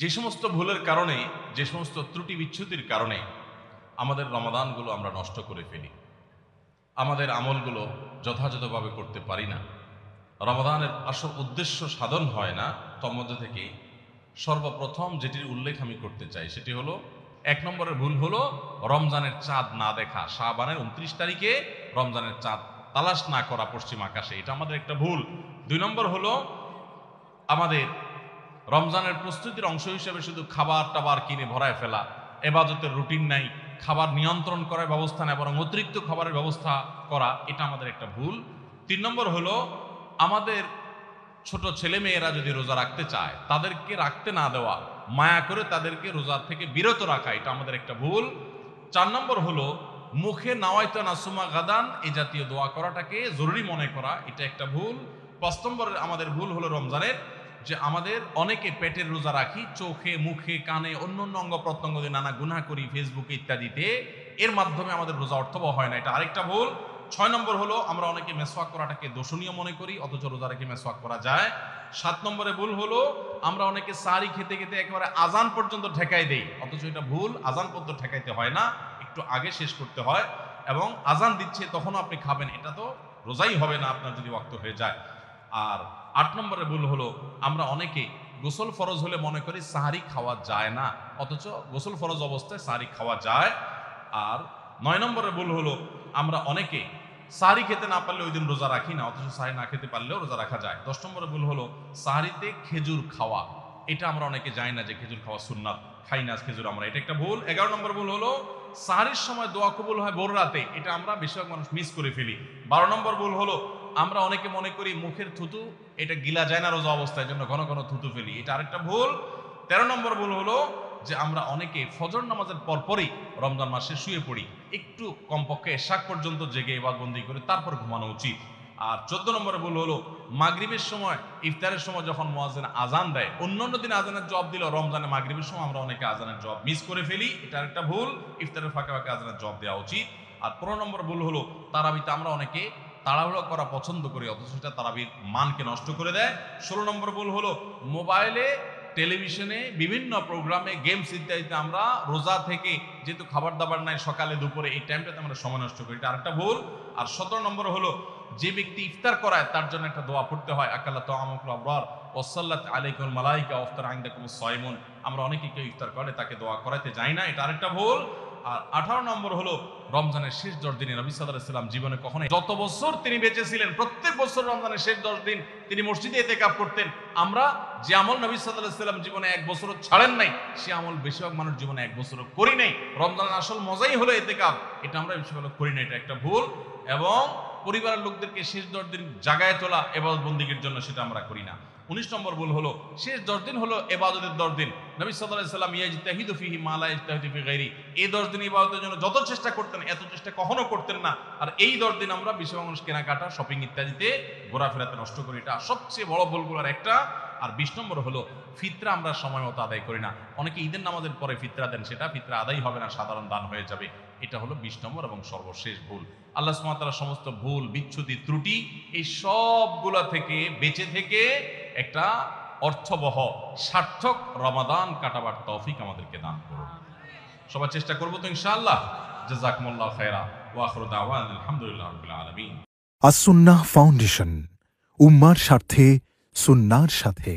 যে সমস্ত ভুলের কারণে, যে সমস্ত ত্রুটি বিচ্ছুতির কারণে আমাদের রমাদানগুলো আমরা নষ্ট করে ফেলি, আমাদের আমলগুলো যথাযথভাবে করতে পারি না, রমাদানের আসল উদ্দেশ্য সাধন হয় না, তার মধ্যে থেকে সর্বপ্রথম যেটির উল্লেখ আমি করতে চাই সেটি হলো, এক নম্বরের ভুল হলো রমজানের চাঁদ না দেখা। শাবানের 29 তারিখে রমজানের চাঁদ তালাশ না করা পশ্চিম আকাশে, এটা আমাদের একটা ভুল। 2 নম্বর হলো আমাদের রমজানের প্রস্তুতির অংশ হিসেবে শুধু খাবার টাবার কিনে ভরায় ফেলা, এবাদতের রুটিন নাই, খাবার নিয়ন্ত্রণ করার ব্যবস্থা নেই, বরং অতিরিক্ত খাবারের ব্যবস্থা করা, এটা আমাদের একটা ভুল। 3 নম্বর হলো আমাদের ছোট ছেলে মেয়েরা যদি রোজা রাখতে চায় তাদেরকে রাখতে না দেওয়া, মায়া করে তাদেরকে রোজা থেকে বিরত রাখা, এটা আমাদের একটা ভুল। 4 নম্বর হলো মুখে নাওয়াইতা নাসুমা গাদান এই জাতীয় দোয়া করাটাকে জরুরি মনে করা, এটা একটা ভুল। 5 নম্বর আমাদের ভুল হলো রমজানের যে আমাদের অনেকে পেটের রোজা রাখি, চোখে মুখে কানে অন্য অন্য অঙ্গ প্রত্যঙ্গ দিয়ে নানা গুনাহ করি ফেসবুকে ইত্যাদিতে, এর মাধ্যমে আমাদের রোজা অর্থবহ হয় না, এটা আরেকটা ভুল। 6 নম্বর হলো আমরা অনেকে মেসওয়াক করাটাকে দোষণীয় মনে করি, অথচ রোজা রেখে মেসওয়াক করা যায়। 7 নম্বরে ভুল হলো আমরা অনেকে সারি খেতে খেতে একেবারে আজান পর্যন্ত ঠেকাই দেই, অথচ এটা ভুল, আজান পর্যন্ত ঠেকাইতে হয় না, একটু আগে শেষ করতে হয়। এবং আজান দিচ্ছে তখনও আপনি খাবেন, এটা তো রোজাই হবে না আপনার যদি ওয়াক্ত হয়ে যায়। আর 8 নম্বরে ভুল হলো আমরা অনেকে গোসল ফরজ হলে মনে করি সাহারি খাওয়া যায় না, অথচ গোসল ফরজ অবস্থায় সাহারি খাওয়া যায়। আর 9 নম্বরে ভুল হলো আমরা অনেকে সাহারি খেতে না পারলে ওই দিন রোজা রাখি না, অথচ সাহারি না খেতে পারলেও রোজা রাখা যায়। 10 নম্বরে ভুল হলো সাহারিতে খেজুর খাওয়া, এটা আমরা অনেকে জানি না যে খেজুর খাওয়া সুন্নাত, খাই না খেজুর আমরা, এটা একটা ভুল। 11 নম্বর ভুল হলো সাহারির সময় দোয়া কবুল হয় ভোর রাতে, এটা আমরা বেশিরভাগ মানুষ মিস করে ফেলি। 12 নম্বর ভুল হলো আমরা অনেকে মনে করি মুখের থুতু এটা গিলা যায় না রোজা অবস্থায়, জন্য ঘন ঘন থুতু ফেলি, এটা আরেকটা ভুল। 13 নম্বর ভুল হলো যে আমরা অনেকে ফজর নামাজের পরপরই রমজান মাসে শুয়ে পড়ি, একটু কমপক্ষে এশাক পর্যন্ত জেগে ইবাদতবন্দি করে তারপর ঘুমানো উচিত। আর 14 নম্বরে ভুল হলো মাগরিবের সময় ইফতারের সময় যখন মুয়াজ্জিন আজান দেয়, অন্যান্য দিন আজানের জবাব দিল, রমজানে মাগরিবের সময় আমরা অনেকে আজানের জবাব মিস করে ফেলি, এটা একটা ভুল। ইফতারের ফাঁকে ফাঁকে আজানের জবাব দেওয়া উচিত। আর 15 নম্বর ভুল হলো তারাবিতে আমরা অনেকে তাড়াহুড়ো করা পছন্দ করি, অথচ সেটা তারাবির মানকে নষ্ট করে দেয়। 16 নম্বর ভুল হলো মোবাইলে টেলিভিশনে বিভিন্ন প্রোগ্রামে গেমস ইত্যাদিতে আমরা রোজা থেকে যেহেতু খাবার দাবার নাই সকালে দুপুরে এই টাইমটাতে আমরা সময় নষ্ট করি, এটা আরেকটা ভুল। আর 17 নম্বর হলো যে ব্যক্তি ইফতার করায় তার জন্য একটা দোয়া পড়তে হয়, আকাল্লা তাআমুকুল আবরার ওয়াসাল্লাত আলাইকুল মালাইকা ওয়াফতার ইনদাকুমুস সাইমুন, আমরা অনেকে কেউ ইফতার করে তাকে দোয়া করাইতে যাই না, এটা আরেকটা ভুল। আর 18 নম্বর হলো রমজানের শেষ 10 দিনে নবী সাল্লাল্লাহু আলাইহি ওয়াসাল্লাম জীবনে কখনো, যত বছর তিনি বেঁচে ছিলেন প্রত্যেক বছর রমজানের শেষ 10 দিন তিনি মসজিদে ইতিকাফ করতেন। আমরা যে আমল নবী সাল্লাল্লাহু আলাইহি ওয়াসাল্লাম জীবনে এক বছরও ছাড়েন নাই, সে আমল বেশিরভাগ মানুষ জীবনে এক বছরও করি নাই। রমজানের আসল মজাই হলো ইতিকাফ, এটা আমরা বেশিরভাগ করি না, এটা একটা ভুল। এবং পরিবারের লোকদেরকে শেষ 10 দিন জাগায় তোলা ইবাদত বন্দেগীর জন্য, সেটা আমরা করি না। 19 নম্বর ভুল হলো শেষ 10 দিন হলো ইবাদতের 10 দিন, নবী সাল্লাল্লাহু আলাইহি ওয়াসাল্লাম ইয়াজতাহিদু ফিহি মা লা ইয়াজতাহিদু ফি গায়রি, এই 10 দিন ইবাদতের জন্য যত চেষ্টা করতেন এত চেষ্টা কখনো করতেন না। আর এই 10 দিন আমরা বেশিরভাগ মানুষ কেনাকাটা শপিং ইত্যাদিতে ঘোরাফেরাতে নষ্ট করি, এটা সবচেয়ে বড় ভুলগুলোর একটা। আর 20 নম্বর হলো ফিতরা আমরা সময় মতো আদায় করি না, অনেকে ঈদের নামাজের পরে ফিতরা দেন, সেটা ফিতরা আদায় হবে না, সাধারণ দান হয়ে যাবে, এটা হলো 20 নম্বর এবং সর্বশেষ ভুল। আল্লাহ সুবহানাহু ওয়া তাআলা সমস্ত ভুল বিচ্যুতি ত্রুটি এই সবগুলা থেকে বেঁচে থেকে একটা অর্থবহ সার্থক রমাদান কাটাবার তৌফিক আমাদেরকে দান করুন। সবাই চেষ্টা করবো তো ইনশাআল্লাহ। জাযাকুমুল্লাহু খায়রা ওয়া আখিরু দাওয়ানা আলহামদুলিল্লাহি রাব্বিল আলামিন। আস-সুন্নাহ ফাউন্ডেশন, উম্মার স্বার্থে সুন্নাহর সাথে।